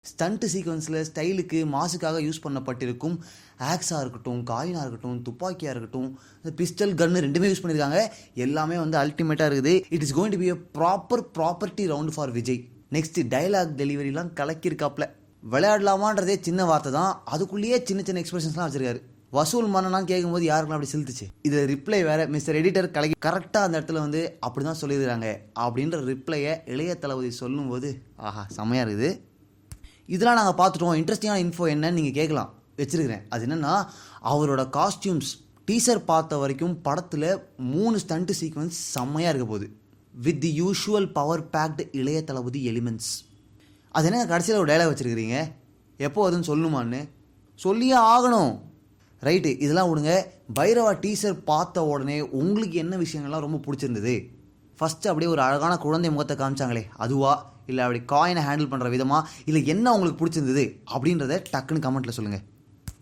Stunt சீக்வன்ஸில் ஸ்டைலுக்கு மாசுக்காக use பண்ணப்பட்டிருக்கும் ஆக்ஸாக இருக்கட்டும், காயினாக இருக்கட்டும், துப்பாக்கியாக இருக்கட்டும், பிஸ்டல் கன்னு ரெண்டுமே யூஸ் பண்ணியிருக்காங்க. எல்லாமே வந்து அல்டிமேட்டாக இருக்குது. It is going to be a property round for Vijay. Next dialogue டெலிவரிலாம் கலக்கியிருக்காப்ல. விளையாடலாமான்றதே சின்ன வார்த்தை தான், அதுக்குள்ளேயே சின்ன சின்ன எக்ஸ்பிரஷன்ஸ்லாம் வச்சிருக்காரு. வசூல் மன்னனான்னு கேட்கும்போது யாருக்கெல்லாம் அப்படி செலுத்துச்சு. இதில் ரிப்ளை வேறு மிஸ்டர் எடிட்டர் கலக்கி கரெக்டாக அந்த இடத்துல வந்து அப்படி தான் சொல்லியிருக்காங்க அப்படின்ற ரிப்ளையை இளைய தளபதி சொல்லும்போது ஆஹா செம்மையாக இருக்குது. இதெல்லாம் நாங்கள் பார்த்துட்டோம், இன்ட்ரெஸ்டிங்கான இன்ஃபோ என்னன்னு நீங்கள் கேட்கலாம், வச்சுருக்கிறேன். அது என்னென்னா அவரோட காஸ்டியூம்ஸ் டீசர் பார்த்த வரைக்கும் படத்தில் 3 ஸ்டண்ட் சீக்வன்ஸ் செம்மையாக இருக்க போகுது with the usual power packed இளைய தளபதி எலிமெண்ட்ஸ். அது என்ன கடைசியில் ஒரு டைலாக் வச்சுருக்கிறீங்க, எப்போ அதுன்னு சொல்லுமான்னு சொல்லியே ஆகணும். ரைட்டு, இதெல்லாம் விடுங்க. பைரவா டீசர் பார்த்த உடனே உங்களுக்கு என்ன விஷயங்கள்லாம் ரொம்ப பிடிச்சிருந்தது? ஃபஸ்ட்டு அப்படியே ஒரு அழகான குழந்தை முகத்தை காமிச்சாங்களே அதுவா, இல்லை அப்படி காயினை ஹேண்டில் பண்ணுற விதமாக, இல்லை என்ன உங்களுக்கு பிடிச்சிருந்தது அப்படின்றத டக்குன்னு கமெண்ட்டில் சொல்லுங்கள்.